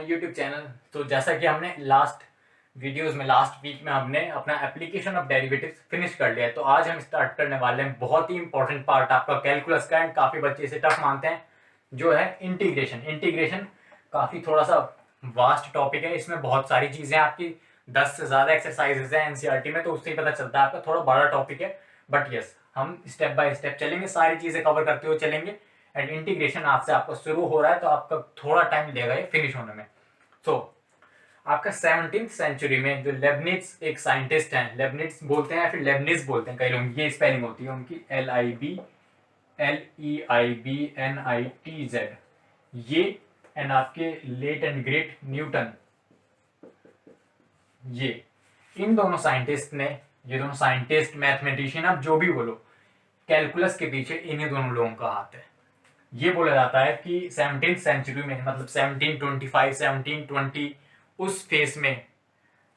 YouTube channel. तो जैसा कि हमने लास्ट वीक में हमने अपना एप्लीकेशन ऑफ डेरिवेटिव्स फिनिश कर लिया है, तो आज हम स्टार्ट करने वाले हैं बहुत ही इंपॉर्टेंट पार्ट आपका कैलकुलस का, एंड काफ़ी बच्चे इसे टफ मानते हैं, जो है इंटीग्रेशन। इंटीग्रेशन काफ़ी थोड़ा सा वास्ट टॉपिक है, इसमें बहुत सारी चीज़ें आपकी 10 से ज़्यादा एक्सरसाइजेज हैं एनसीईआरटी में, तो उससे ही पता चलता है आपका थोड़ा बड़ा टॉपिक है। बट यस, हम स्टेप बाय स्टेप चलेंगे, सारी चीज़ें कवर करते हुए चलेंगे। एंड इंटीग्रेशन आज से आपका शुरू हो रहा है, तो आपका थोड़ा टाइम लगेगा ये फिनिश होने में। सो आपका 17th सेंचुरी में जो लेबनिज एक साइंटिस्ट हैं, लेबनिज बोलते हैं या फिर लेबनिज बोलते हैं कई लोग, ये स्पेलिंग होती है उनकी LIBNITZ, ये एंड आपके लेट एंड ग्रेट न्यूटन, ये इन दोनों साइंटिस्ट ने, ये दोनों साइंटिस्ट मैथमेटिशियन, आप जो भी बोलो, कैलकुलस के पीछे इन्हीं दोनों लोगों का हाथ है। ये बोला जाता है कि 17th सेंचुरी में, मतलब 1725 1720 उस फेस में,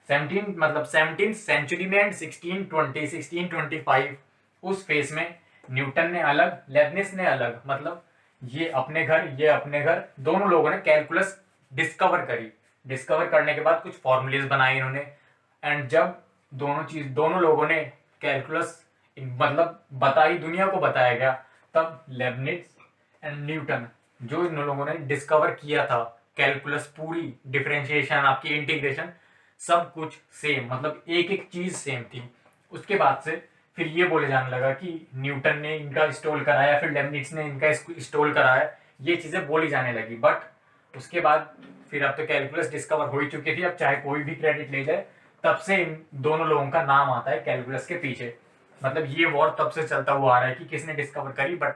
17th सेंचुरी में एंड 1620 1625 उस फेस में न्यूटन ने अलग, लेबनिज ने अलग, मतलब ये अपने घर दोनों लोगों ने कैलकुलस डिस्कवर करी। डिस्कवर करने के बाद कुछ फॉर्मूलेज बनाए इन्होंने, एंड जब दोनों लोगों ने कैलकुलस मतलब बताई, दुनिया को बताया गया, तब लेबनिज एंड न्यूटन, जो इन लोगों ने डिस्कवर किया था कैलकुलस, पूरी डिफरेंशिएशन, आपकी इंटीग्रेशन, सब कुछ सेम, मतलब एक एक चीज सेम थी। उसके बाद से फिर ये बोले जाने लगा कि न्यूटन ने इनका इंस्टॉल कराया, फिर लेबनिज ने इनका इंस्टॉल कराया, ये चीजें बोली जाने लगी। बट उसके बाद फिर अब तो कैलकुलस डिस्कवर हो ही चुकी थी, अब चाहे कोई भी क्रेडिट ले जाए, तब से इन दोनों लोगों का नाम आता है कैलकुलस के पीछे। मतलब ये वॉर तब से चलता हुआ आ रहा है कि किसने डिस्कवर करी। बट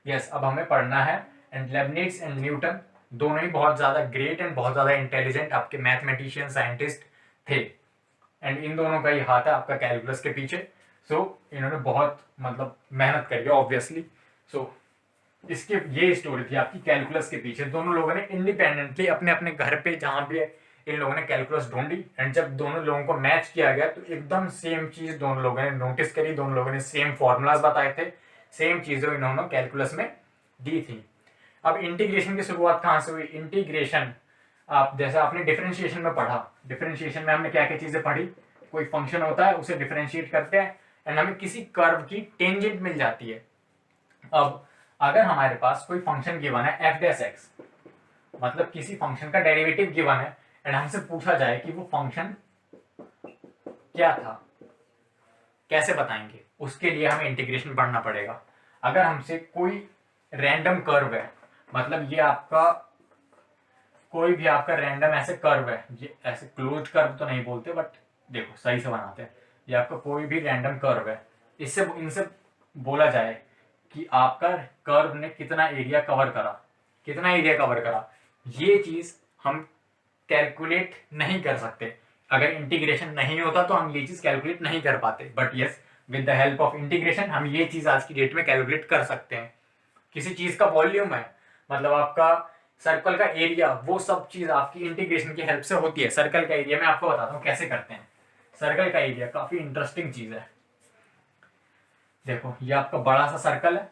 यस, अब हमें पढ़ना है। एंड लेबनिज एंड न्यूटन दोनों ही बहुत ज़्यादा ग्रेट एंड बहुत ज़्यादा इंटेलिजेंट आपके मैथमेटिशियन साइंटिस्ट थे, एंड इन दोनों का ही हाथ है आपका कैलकुलस के पीछे। सो इन्होंने बहुत मतलब मेहनत करी है ऑब्वियसली। सो इसके ये स्टोरी थी आपकी कैलकुलस के पीछे। दोनों लोगों ने इंडिपेंडेंटली अपने अपने घर पे जहाँ भी इन लोगों ने कैलकुलस ढूंढी, एंड जब दोनों लोगों को मैच किया गया तो एकदम सेम चीज दोनों लोगों ने नोटिस करी, दोनों लोगों ने सेम फॉर्मूलाज बताए थे, सेम चीजें इन्होंने कैलकुलस में दी थी। अब इंटीग्रेशन की शुरुआत कहाँ से हुई? इंटीग्रेशन आप जैसे आपने डिफरेंशिएशन में पढ़ा, डिफरेंशिएशन में हमने क्या क्या चीजें पढ़ी, कोई फंक्शन होता है उसे डिफरेंशिएट करते हैं एंड हमें किसी कर्व की टेंजेंट मिल जाती है। अब अगर हमारे पास कोई फंक्शन गिवन है एफ डैश एक्स, मतलब किसी फंक्शन का डेरिवेटिव गिवन है, एंड हमसे पूछा जाए कि वो फंक्शन क्या था, कैसे बताएंगे, उसके लिए हमें इंटीग्रेशन पढ़ना पड़ेगा। अगर हमसे कोई रैंडम कर्व है, मतलब ये आपका कोई भी आपका रैंडम ऐसे कर्व है, ये ऐसे क्लोज कर्व तो नहीं बोलते, बट देखो सही से बनाते हैं, ये आपका कोई भी रैंडम कर्व है, इससे इनसे बोला जाए कि आपका कर्व ने कितना एरिया कवर करा, ये चीज हम कैलकुलेट नहीं कर सकते। अगर इंटीग्रेशन नहीं होता तो हम ये चीज कैलकुलेट नहीं कर पाते। But yes, with the help of integration हम ये चीज आज की डेट में कैलकुलेट कर सकते हैं। किसी चीज का वॉल्यूम है, मतलब आपका सर्कल का एरिया, वो सब चीज आपकी इंटीग्रेशन की हेल्प से होती है। सर्कल का एरिया मैं आपको बताता हूँ कैसे करते हैं। सर्कल का एरिया काफी इंटरेस्टिंग चीज है। देखो ये आपका बड़ा सा सर्कल है,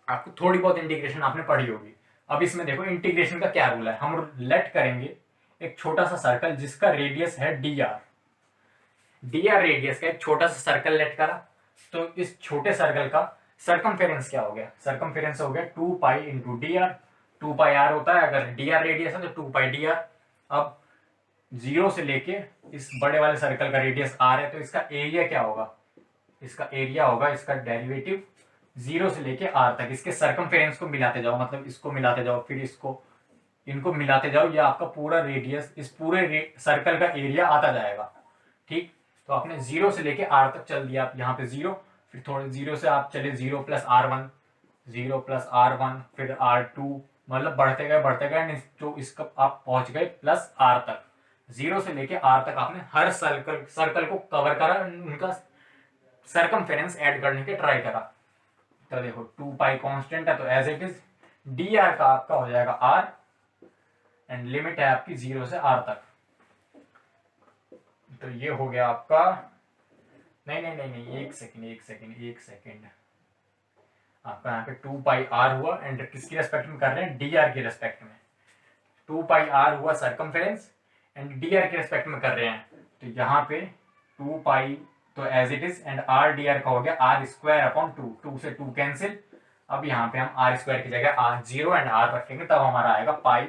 आपको थोड़ी बहुत इंटीग्रेशन आपने पढ़ी होगी। अब इसमें देखो इंटीग्रेशन का क्या रूल है, हम लेट करेंगे एक छोटा सा सर्कल जिसका रेडियस है डी आर रेडियस का एक छोटा सा सर्कल लेट करा, तो इस छोटे सर्कल का सरकमफेरेंस क्या हो गया? सरकमफेरेंस हो गया 2 pi into d r. 2 pi r होता है, अगर डी आर रेडियस है तो 2 पाई डी आर। अब जीरो से लेके इस बड़े वाले सर्कल का रेडियस आर है, तो इसका एरिया क्या होगा? इसका डेरिवेटिव जीरो से लेके आर तक, इसके सरकमफेरेंस को मिलाते जाओ, मतलब इसको मिलाते जाओ, फिर इनको मिलाते जाओ, ये आपका पूरा रेडियस, इस पूरे सर्कल का एरिया आता जाएगा। ठीक, तो आपने जीरो से लेके आर तक चल दिया, आप यहाँ पे जीरो, फिर थोड़े जीरो से आप चले जीरो प्लस आर वन, फिर R2, मतलब बढ़ते गए जो इसका आप पहुंच गए प्लस आर तक। जीरो से लेके आर तक आपने हर सर्कल को कवर करा, उनका सरकमफेरेंस ऐड करने के ट्राई करा। तो देखो 2 पाई कांस्टेंट है, तो as it is d r का आपका हो जाएगा आर, एंड लिमिट है आपकी जीरो से आर तक। तो ये हो गया आपका, नहीं, एक सेकेंड, आपका यहाँ पे 2 पाई आर हुआ, एंड किसकी रेस्पेक्ट में कर रहे हैं? डी आर की रेस्पेक्ट में। टू पाई आर हुआ सर्कमफेरेंस एंड डी आर के रेस्पेक्ट में कर रहे हैं, तो यहाँ पे टू पाई तो as it is and r d r का हो गया r square upon two, two से टू कैंसिल। अब यहाँ पे हम आर स्क्वायर की जगह आर जीरो एंड आर रखेंगे, तब हमारा आएगा पाई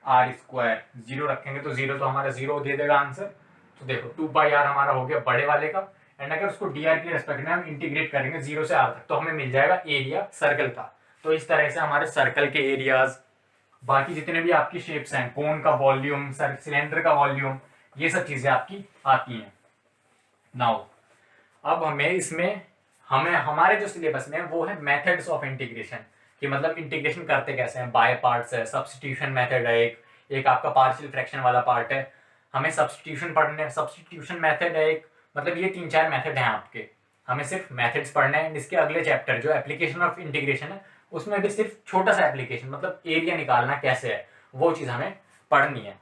आर स्क्वायर। जीरो रखेंगे तो जीरो तो हमारा जीरो दे देगा आंसर। तो देखो टू पाई आर हमारा हो गया बड़े वाले का, एंड अगर उसको डी आर के रेस्पेक्ट में हम इंटीग्रेट करेंगे जीरो से आर तक, तो हमें मिल जाएगा एरिया सर्कल का। तो इस तरह से हमारे सर्कल के एरियाज, बाकी जितने भी आपकी शेप्स हैं, कोन का वॉल्यूम, सिलेंडर का वॉल्यूम, ये सब चीजें आपकी आती हैं। नाउ अब हमें हमारे जो सिलेबस में है वो है मेथड्स ऑफ इंटीग्रेशन, कि मतलब इंटीग्रेशन करते कैसे हैं। बाय पार्ट्स है, सब्स्टिट्यूशन मेथड है, एक आपका पार्शियल फ्रैक्शन वाला पार्ट है, हमें सब्स्टिट्यूशन पढ़ने, सब्स्टिट्यूशन मेथड है एक, मतलब ये 3-4 मेथड हैं आपके, हमें सिर्फ मेथड्स पढ़ने हैं। इसके अगले चैप्टर जो एप्लीकेशन ऑफ इंटीग्रेशन है, उसमें भी सिर्फ छोटा सा एप्लीकेशन, मतलब एरिया निकालना कैसे है, वो चीज़ हमें पढ़नी है।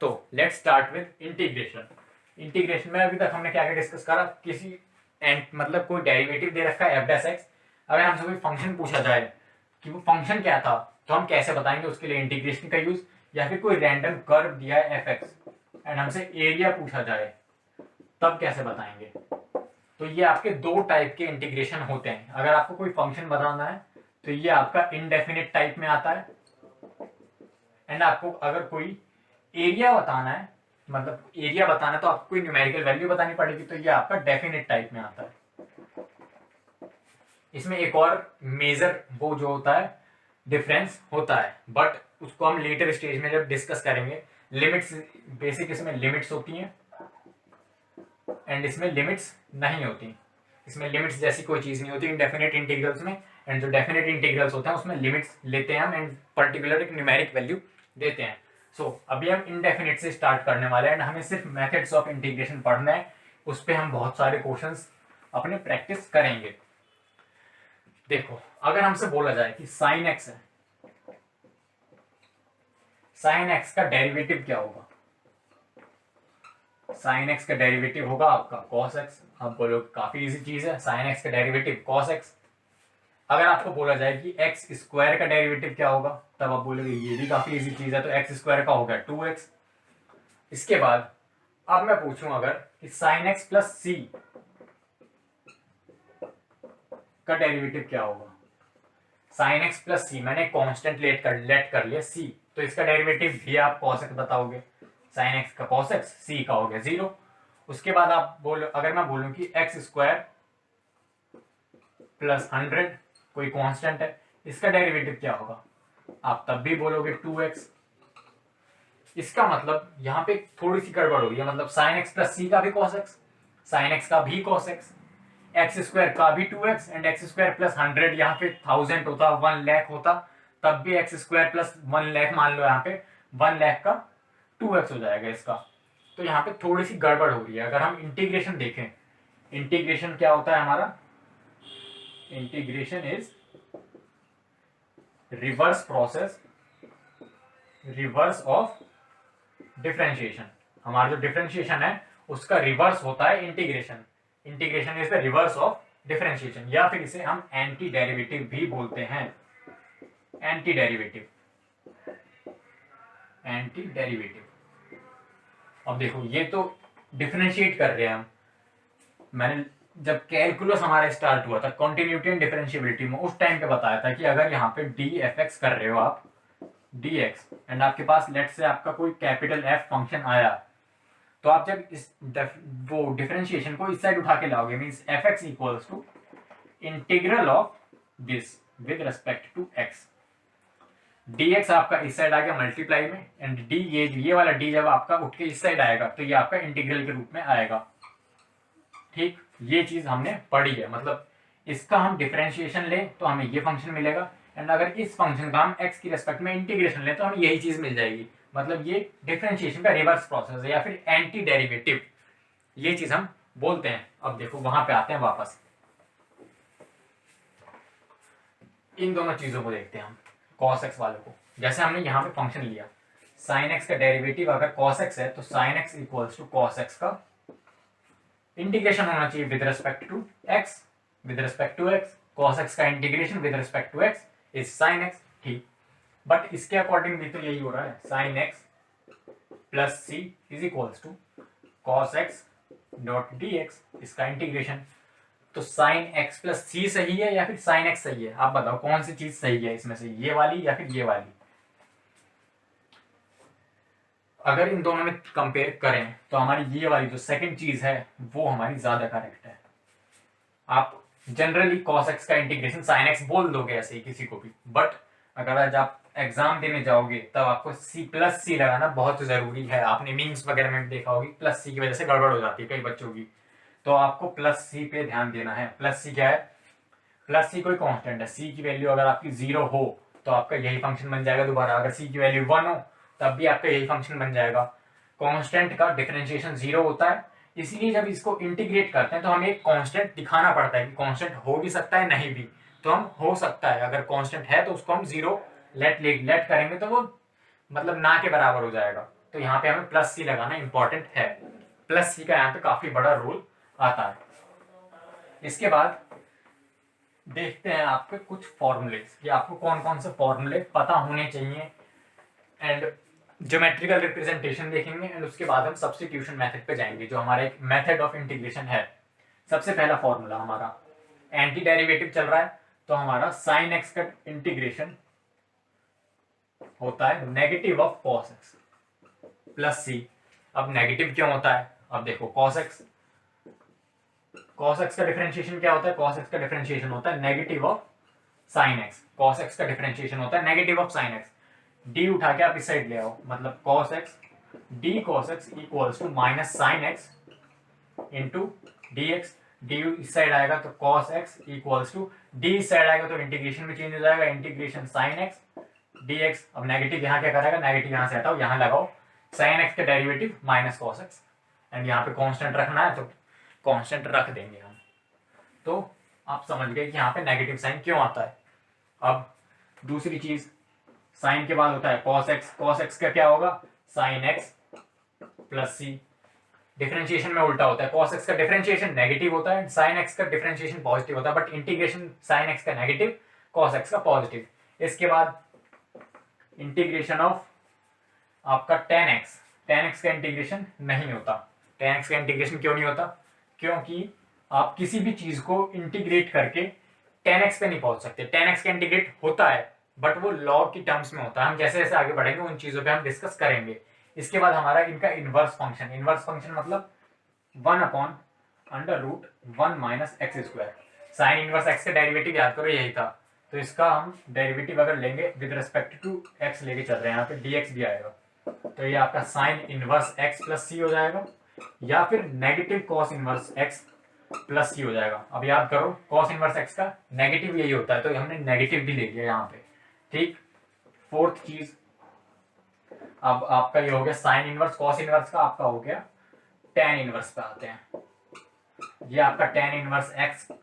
तो let's start with integration. Integration में अभी तक हमने क्या क्या डिस्कस करा, किसी मतलब कोई डेरिवेटिव दे रखा है f'(x), अगर हमसे कोई फंक्शन पूछा जाए कि वो फंक्शन क्या था, तो हम कैसे बताएंगे उसके लिए इंटीग्रेशन का यूज, या फिर कोई रैंडम कर्व दिया है f(x) एंड हमसे एरिया पूछा जाए तब कैसे बताएंगे। तो ये आपके दो टाइप के इंटीग्रेशन होते हैं। अगर आपको कोई फंक्शन बताना है तो ये आपका इनडेफिनिट टाइप में आता है, एंड आपको अगर कोई एरिया बताना है, मतलब एरिया बताना है, तो आपको कोई न्यूमेरिकल वैल्यू बतानी पड़ेगी, तो ये आपका डेफिनिट टाइप में आता है। इसमें एक और मेजर वो जो होता है डिफरेंस होता है, बट उसको हम लेटर स्टेज में जब डिस्कस करेंगे। लिमिट्स, बेसिक इसमें लिमिट्स होती हैं एंड इसमें लिमिट्स नहीं होती। इसमें लिमिट्स जैसी कोई चीज नहीं होती इनडेफिनिट इंटीग्रल्स में, एंड जो डेफिनिट इंटीग्रल्स होते हैं उसमें लिमिट्स लेते हैं हम एंड पर्टिकुलर एक न्यूमेरिक वैल्यू देते हैं। सो अभी हम इनडेफिनिट से स्टार्ट करने वाले हैं एंड हमें सिर्फ मेथड्स ऑफ इंटीग्रेशन पढ़ना है। उस पर हम बहुत सारे क्वेश्चंस अपने प्रैक्टिस करेंगे। देखो अगर हमसे बोला जाए कि साइन एक्स है, साइन एक्स का डेरिवेटिव क्या होगा, साइन एक्स का डेरिवेटिव होगा आपका कॉस एक्स। आप बोलोगे काफी इजी चीज है, साइन एक्स का डेरिवेटिव कॉस एक्स। अगर आपको बोला जाए कि एक्स स्क्वायर का डेरिवेटिव क्या होगा, तब आप बोलोगे ये भी काफी इजी चीज है, तो एक्स स्क्वायर का होगा 2x। इसके बाद अब मैं पूछूं अगर कि साइन एक्स प्लस सी का डेरिवेटिव क्या होगा। साइन एक्स प्लस सी, मैंने कांस्टेंट लेट कर लिया सी, तो इसका डेरिवेटिव भी आप cos x बताओगे। साइन एक्स का cos x, सी का हो गया 0। उसके बाद आप बोलो, अगर मैं बोलूं कि एक्स स्क्वायर प्लस 100 कोई कांस्टेंट है, इसका डेरिवेटिव क्या होगा, आप तब भी बोलोगे 2x। इसका मतलब यहाँ पे थोड़ी सी गड़बड़ हो गई है, मतलब साइन एक्स प्लस सी का भी cos x, साइन एक्स का भी cos x, एक्स स्क्वायर का भी 2x and x square plus 100, यहाँ पे 1000 होता, 1 लाख होता, तब भी एक्स स्क्वायर प्लस 1 लाख मान लो, यहाँ पे 1 लाख का 2x हो जाएगा इसका। तो यहाँ पे थोड़ी सी गड़बड़ हो रही है। अगर हम इंटीग्रेशन देखें, इंटीग्रेशन क्या होता है हमारा, integration is reverse process, reverse of differentiation. हमारा जो डिफरेंशिएशन है उसका रिवर्स होता है integration. Integration is the reverse of differentiation, या फिर इसे हम एंटी डेरिवेटिव भी बोलते हैं। Anti derivative, anti derivative. अब देखो ये तो डिफरेंशिएट कर रहे हैं हम। मैंने जब कैलकुलस हमारा स्टार्ट हुआ था कॉन्टिन्यूटी एंड डिफरेंशिएबिलिटी में, उस टाइम पे बताया था कि अगर यहाँ पे डी एफ एक्स कर रहे हो आप, डी एक्स, एंड आपके पास लेट से आपका कोई कैपिटल एफ फंक्शन आया, तो आप जब इस वो डिफरेंशिएशन को इस साइड उठा के लाओगे, means f x equals to integral of this with respect to x. D x आपका इस साइड आ गया मल्टीप्लाई में, एंड डी ये वाला डी जब आपका उठ के इस साइड आएगा तो ये आपका इंटीग्रल के रूप में आएगा। ठीक, ये चीज हमने पढ़ी है। मतलब इसका हम डिफरेंशिएशन लें तो हमें ये फंक्शन मिलेगा, एंड अगर इस फंक्शन का हम एक्स की रेस्पेक्ट में इंटीग्रेशन लें तो हमें यही चीज मिल जाएगी। मतलब ये डिफरेंशिएशन का रिवर्स प्रोसेस है या फिर एंटी डेरिवेटिव, ये चीज हम बोलते हैं। अब देखो वहां पे आते हैं वापस, इन दोनों चीजों को देखते हैं हम। cos x वालों को, जैसे हमने यहाँ पे फंक्शन लिया sin x का डेरिवेटिव अगर cos x है, तो sin x equals to cos x का इंटीग्रेशन होना चाहिए with respect to x, with respect to x। cos x का integration with respect to x is sin x। ठीक, बट इसके अकॉर्डिंग भी तो यही हो रहा है, sine x plus c is equals to cos x dot d x, इसका इंटीग्रेशन। तो साइन एक्स प्लस सी सही है या फिर साइन एक्स सही है, आप बताओ कौन सी चीज सही है इसमें से, ये वाली या फिर ये वाली। अगर इन दोनों में कंपेयर करें तो हमारी ये वाली जो सेकंड चीज है वो हमारी ज्यादा करेक्ट है। आप जनरली cos x का इंटीग्रेशन sin x बोल दोगे ऐसे ही किसी को भी, बट अगर आज आप एग्जाम देने जाओगे तब आपको c प्लस सी लगाना बहुत जरूरी है। आपने मीम्स वगैरह में भी देखा होगी, प्लस सी की वजह से गड़बड़ हो जाती है कई बच्चों की, तो आपको प्लस सी पे ध्यान देना है। प्लस सी क्या है, प्लस सी कोई कांस्टेंट है, सी की वैल्यू अगर आपकी 0 हो तो आपका यही फंक्शन बन जाएगा दोबारा, अगर सी की वैल्यू 1 हो तब भी आपका यही फंक्शन बन जाएगा। कांस्टेंट का डिफरेंशिएशन 0 होता है, इसलिए जब इसको इंटीग्रेट करते हैं तो हमें एक कांस्टेंट दिखाना पड़ता है कि कांस्टेंट हो भी सकता है नहीं भी, तो हम हो सकता है अगर कांस्टेंट है तो उसको हम 0 लेट करेंगे तो वो मतलब ना के बराबर हो जाएगा। तो यहाँ पे हमें प्लस सी लगाना इंपॉर्टेंट है, प्लस सी का यहाँ पे काफी बड़ा रोल आता है। इसके बाद देखते हैं आपके कुछ फॉर्मूले कि आपको कौन कौन से फॉर्मूले पता होने चाहिए, एंड ज्योमेट्रिकल रिप्रेजेंटेशन देखेंगे, एंड उसके बाद हम सब्स्टिट्यूशन मेथड पे जाएंगे जो हमारा एक मेथड ऑफ इंटीग्रेशन है। सबसे पहला फॉर्मूला हमारा एंटी डेरिवेटिव चल रहा है, तो हमारा साइन एक्स का इंटीग्रेशन होता है negative of cos x plus C. अब नेगेटिव क्यों होता है, अब देखो कॉस एक्स का डिफरेंशिएशन क्या होता है, कॉस एक्स का डिफरेंशिएशन होता है negative of sine x, cos x का डिफरेंशिएशन होता है negative of sine x. D उठा के आप इस साइड ले आओ, मतलब cos x d cos x equals to minus sine x into d x. D इस साइड आएगा तो cos x equals to d इस साइड आएगा तो इंटीग्रेशन में चेंज हो जाएगा, integration sine x d x. अब नेगेटिव यहाँ क्या करेगा, नेगेटिव यहाँ से हटाओ, यहाँ लगाओ साइन एक्स का derivative minus cos x, and यहाँ पे कांस्टेंट रखना है तो कांस्टेंट रख देंगे हम। तो आप समझ गए कि यहाँ पे नेगेटिव साइन क्यों आता है। अब दूसरी चीज, साइन के बाद होता है cos x का क्या होगा, साइन एक्स प्लस सी। डिफरेंशिएशन में उल्टा होता है, cos x का डिफरेंशिएशन नेगेटिव होता है, साइन एक्स का डिफरेंशिएशन पॉजिटिव होता है, बट इंटीग्रेशन साइन एक्स का नेगेटिव cos x का पॉजिटिव। इसके बाद इंटीग्रेशन ऑफ आपका tan x का इंटीग्रेशन नहीं होता। tan x का इंटीग्रेशन क्यों नहीं होता, क्योंकि आप किसी भी चीज को इंटीग्रेट करके tan x पे नहीं पहुंच सकते। tan x का इंटीग्रेट होता है बट वो लॉग की टर्म्स में होता है, हम जैसे जैसे आगे बढ़ेंगे उन चीजों पे हम डिस्कस करेंगे। इसके बाद हमारा इनका इनवर्स फंक्शन मतलब 1 upon under root 1 minus x square. Sine inverse x का डेरिवेटिव याद करो यही था, तो इसका हम डेरिवेटिव अगर लेंगे विद रिस्पेक्ट टू एक्स लेके चल रहे हैं, यहाँ पे dx भी आएगा, तो ये आपका sine inverse x plus C हो जाएगा, या फिर negative cos inverse x plus C हो जाएगा। अब याद करो कॉस इनवर्स एक्स का नेगेटिव यही होता है, तो हमने नेगेटिव भी ले लिया यहाँ पे, ठीक। फोर्थ चीज, अब आपका ये हो गया साइन इनवर्स, कॉस इनवर्स का आपका हो गया tan इनवर्स पे आते हैं। ये आपका tan इनवर्स x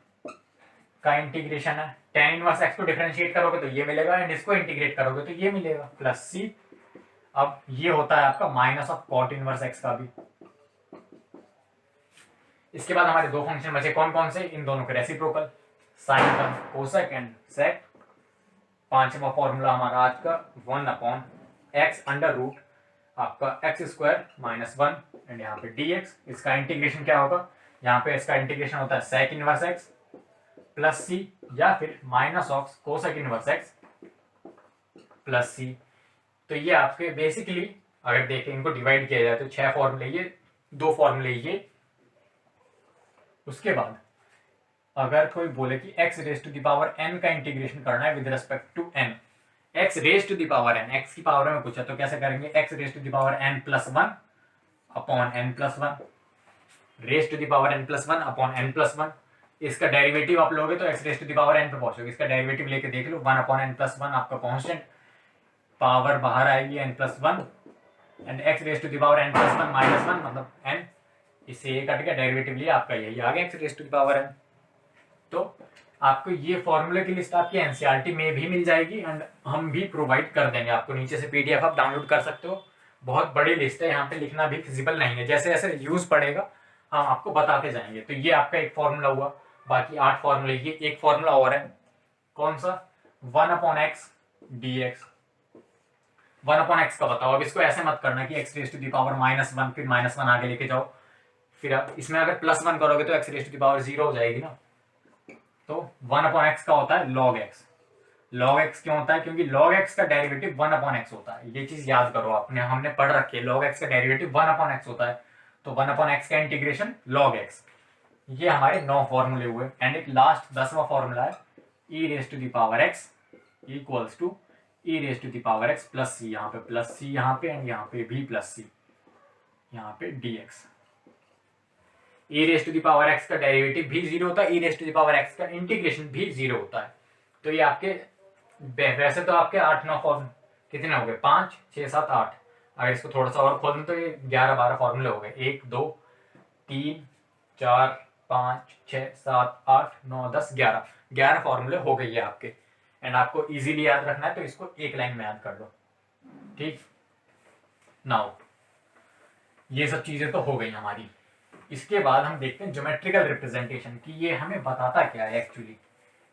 का इंटीग्रेशन है, tan इनवर्स x को डिफरेंशिएट करोगे तो ये मिलेगा, एंड इसको इंटीग्रेट करोगे तो ये मिलेगा प्लस सी। अब ये होता है आपका minus of cot inverse x का भी। इसके बाद हमारे दो फंक्शन बचे, कौन कौन से, इन दोनों के रेसिप्रोकल, साइन का कोसेक एंड सेक। पांचवा फॉर्मूला हमारा आज का 1 अपॉन एक्स अंडर रूट आपका एक्स स्क्वायर माइनस 1, एंड यहाँ पे dx। इसका इंटीग्रेशन क्या होगा, यहाँ पे इसका इंटीग्रेशन होता है sec inverse x plus C, या फिर minus of cosec inverse x plus C. तो ये आपके बेसिकली अगर देखें इनको डिवाइड किया जाए तो 6 फॉर्मूले ये, 2 फॉर्मूले ये। उसके बाद अगर कोई बोले कि x raise to the power n का इंटीग्रेशन करना है with respect to n, x raise to the power n, x की पावर में पूछा तो कैसे करेंगे, x raise to the power n plus 1 upon n plus 1, raise to the power n plus 1 upon n plus 1। इसका derivative आप लोगे तो x raise to the power n पे पहुंचोगे, इसका डेरिवेटिव लेके देख लो 1 अपॉन n प्लस 1 आपका कांस्टेंट, पावर बाहर आएगी n plus 1, and x raise to the power n plus 1 minus 1 मतलब n, इससे ये कट गया, डेरिवेटिव लिया आपका यही आ गया x raise to the power n। तो आपको ये फॉर्मूले की लिस्ट आपकी एनसीईआरटी में भी मिल जाएगी, एंड हम भी प्रोवाइड कर देंगे आपको, नीचे से पीडीएफ आप डाउनलोड कर सकते हो। बहुत बड़ी लिस्ट है, यहाँ पे लिखना भी फिजिबल नहीं है, जैसे जैसे यूज पड़ेगा हम आपको बताते जाएंगे। तो ये आपका एक फॉर्मूला हुआ, बाकी 8 फॉर्मूले। ये एक फॉर्मूला और है, कौन सा, 1 upon x d x, 1 upon x का बताओ। अब इसको ऐसे मत करना कि x raise to the power -1 फिर -1 आगे लेके जाओ, फिर अब इसमें अगर +1 करोगे तो x raise to the power 0 हो जाएगी ना। तो 1 अपॉन एक्स का होता है log x। log x क्यों होता है? क्योंकि log x का डेरिवेटिव 1 अपॉन एक्स होता है। ये चीज याद करो, आपने हमने पढ़ रखी है, log x का डेरिवेटिव 1 अपॉन एक्स होता है। तो 1 अपॉन एक्स का इंटीग्रेशन log x। ये हमारे 9 फॉर्मूले हुए। एंड एक लास्ट 10वां फॉर्मूला है e raise to the power x equals to e raise to the power x plus C, यहाँ पे प्लस सी, यहाँ पे एंड यहाँ पे भी प्लस सी, यहाँ पे dx। e raise to the power x का डेरिवेटिव भी 0 होता है, e raise to the power x का इंटीग्रेशन भी 0 होता है। तो ये आपके वैसे तो आपके 8-9 फॉर्म कितने हो गए? 5 6 7 8। अगर इसको थोड़ा सा और खोल दें तो ये 11-12 फॉर्मूले हो गए। 1 2 3 4 5 6 7 8 9 10 11 फॉर्मूले हो गई है आपके। एंड आपको इजीली याद रखना है तो इसको एक लाइन में याद कर लो। ठीक, नाउ ये सब चीजें तो हो गई हमारी। इसके बाद हम देखते हैं ज्योमेट्रिकल रिप्रेजेंटेशन कि ये हमें बताता क्या है एक्चुअली।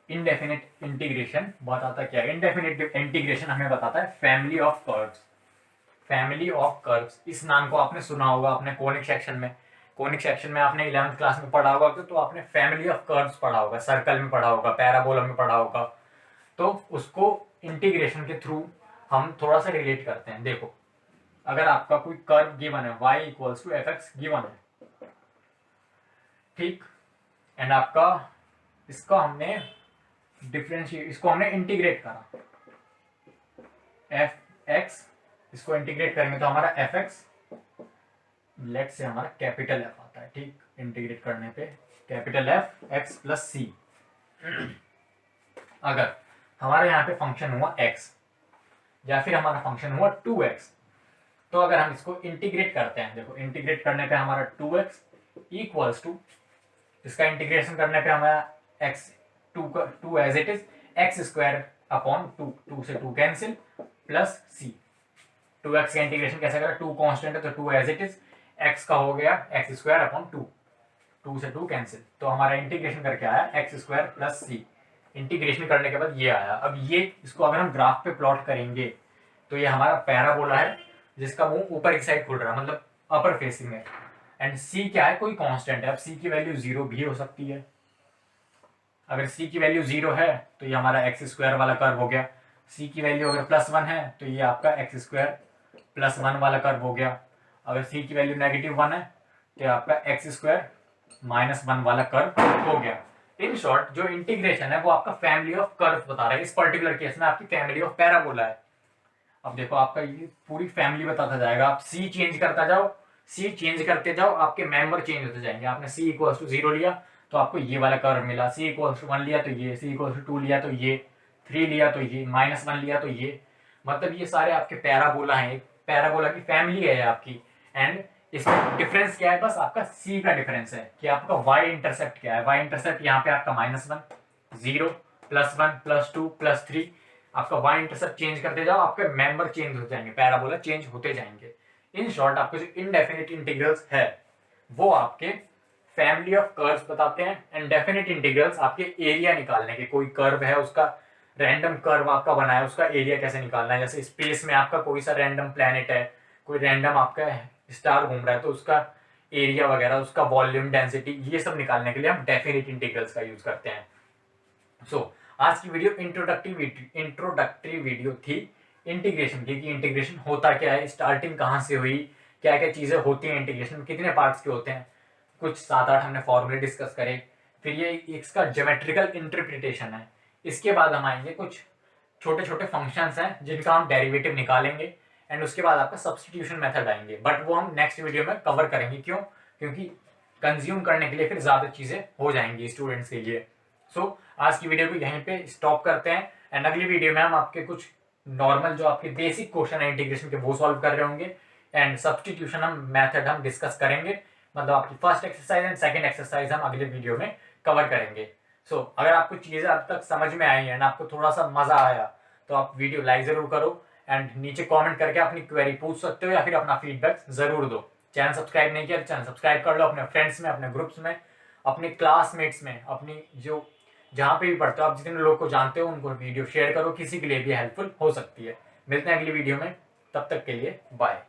इनडेफिनिट इंटीग्रेशन बताता क्या है? इनडेफिनिट इंटीग्रेशन हमें बताता है family of curves. Family of curves, इस नाम को आपने सुना होगा अपने कोनिक सेक्शन में। कोनिक सेक्शन में आपने 11th क्लास में पढ़ा होगा तो आपने फैमिली ऑफ कर्व्स पढ़ा होगा, सर्कल में पढ़ा होगा, पैराबोला में पढ़ा होगा। तो उसको इंटीग्रेशन के थ्रू हम थोड़ा सा रिलेट करते हैं। देखो, अगर आपका कोई कर्व गिवन है y equals to f x given है, ठीक, एंड आपका इसका हमने डिफरेंशिएट, इसको हमने इंटीग्रेट करा एफ एक्स, इसको इंटीग्रेट करेंगे तो हमारा एफ एक्स लेट से हमारा कैपिटल एफ आता है। ठीक, इंटीग्रेट करने पे कैपिटल एफ एक्स प्लस सी। अगर हमारे यहाँ पे फंक्शन हुआ x या फिर हमारा फंक्शन हुआ 2x, तो अगर हम इसको इंटीग्रेट करते हैं, देखो इंटीग्रेट करने पे हमारा 2x इक्वल्स टू, इसका इंटीग्रेशन करने पे हमारा x 2 as it is x square upon 2 से 2 कैंसिल प्लस सी। 2x का इंटीग्रेशन कैसे करें? 2 कांस्टेंट है तो 2 एज इट इज, x का हो गया एक्स स्क्वायर अपॉन 2 से 2 कैंसिल, तो हमारा इंटीग्रेशन करके आया एक्स स्क्वायर प्लस सी। इंटीग्रेशन करने के बाद ये आया। अब ये इसको अगर हम ग्राफ पे प्लॉट करेंगे तो ये हमारा पैराबोला है जिसका मुंह ऊपर की साइड खुल रहा है, मतलब अपर फेसिंग है। एंड सी क्या है? कोई कांस्टेंट है। अब सी की वैल्यू 0 भी हो सकती है। अगर सी की वैल्यू 0 है तो ये हमारा एक्स स्क्वायर वाला कर्व हो गया। सी की वैल्यू अगर +1 है तो ये आपका एक्स स्क्वायर +1 वाला कर्व हो गया। अगर सी की वैल्यू -1 है तो आपका एक्स स्क्वायर -1 वाला कर्व हो गया। इन शॉर्ट जो इंटीग्रेशन है वो आपका फैमिली ऑफ कर्व बता रहा है। इस पर्टिकुलर केस में आपकी फैमिली ऑफ पैराबोला है। अब देखो आपका ये पूरी फैमिली बताता जाएगा। आप सी चेंज करता जाओ, सी चेंज करते जाओ, आपके मेंबर चेंज होते जाएंगे। आपने सी इक्वल्स टू 0 लिया तो आपको ये वाला कर्व मिला, सी इक्वल्स टू 1 लिया तो ये, सी इक्वल्स टू 2 लिया तो ये, 3 लिया तो ये, -1 लिया तो ये। मतलब ये सारे आपके पैराबोला हैं, पैराबोला की फैमिली है आपकी। एंड इसमें डिफरेंस क्या है? बस आपका सी का डिफरेंस है कि आपका वाई इंटरसेप्ट क्या है। वाई इंटरसेप्ट यहाँ पे आपका -1 0 +1 +2 +3, आपका वाई इंटरसेप्ट चेंज करते जाओ, आपके मेंबर चेंज हो जाएंगे, पैराबोला चेंज होते जाएंगे। इन शॉर्ट आपके जो इनडेफिनिट इंटीग्रल्स है वो आपके फैमिली ऑफ कर्व्स बताते हैं। एंड डेफिनिट इंटीग्रल्स आपके एरिया निकालने के, कोई कर्व है उसका रैंडम कर्व आपका बना है, उसका एरिया कैसे निकालना है। जैसे स्पेस में आपका कोई सा रैंडम प्लैनेट है, कोई रैंडम आपका स्टार घूम रहा है, तो उसका एरिया वगैरह, उसका वॉल्यूम, डेंसिटी, ये सब निकालने के लिए हम डेफिनिट इंटीग्रल्स का यूज करते हैं। सो आज की वीडियो इंट्रोडक्टरी वीडियो थी इंटीग्रेशन की, कि इंटीग्रेशन होता क्या है, स्टार्टिंग कहाँ से हुई, क्या क्या चीज़ें होती हैं इंटीग्रेशन में, कितने पार्ट्स के होते हैं, कुछ 7-8 हमने फॉर्मूले डिस्कस करे, फिर ये इसका ज्योमेट्रिकल इंटरप्रिटेशन है। इसके बाद हम आएंगे कुछ छोटे छोटे फंक्शंस हैं जिनका हम डेरिवेटिव निकालेंगे। एंड उसके बाद आपका सब्स्टिट्यूशन मेथड आएंगे, बट वो हम नेक्स्ट वीडियो में कवर करेंगे। क्यों? क्योंकि कंज्यूम करने के लिए फिर ज़्यादा चीज़ें हो जाएंगी स्टूडेंट्स के लिए। सो आज की वीडियो को यहीं पे स्टॉप करते हैं। एंड अगली वीडियो में हम आपके कुछ नॉर्मल जो आपके बेसिक क्वेश्चन है इंटीग्रेशन के वो सॉल्व कर रहे होंगे। एंड सब्स्टिट्यूशन हम मेथड हम डिस्कस करेंगे, मतलब आपकी first exercise and second exercise हम अगले वीडियो में कवर करेंगे। सो अगर आपको चीज़ें अब तक समझ में आई एंड आपको थोड़ा सा मज़ा आया तो आप वीडियो लाइक ज़रूर करो। एंड नीचे कमेंट करके अपनी क्वेरी पूछ सकते हो या फिर अपना फीडबैक ज़रूर दो। चैनल सब्सक्राइब नहीं किया तो चैनल सब्सक्राइब कर लो, अपने फ्रेंड्स में, अपने ग्रुप्स में, अपने क्लासमेट्स में, अपनी जो जहाँ पे भी पढ़ते हो आप, जितने लोग को जानते हो उनको वीडियो शेयर करो, किसी के लिए भी हेल्पफुल हो सकती है। मिलते हैं अगली वीडियो में। तब तक के लिए बाय।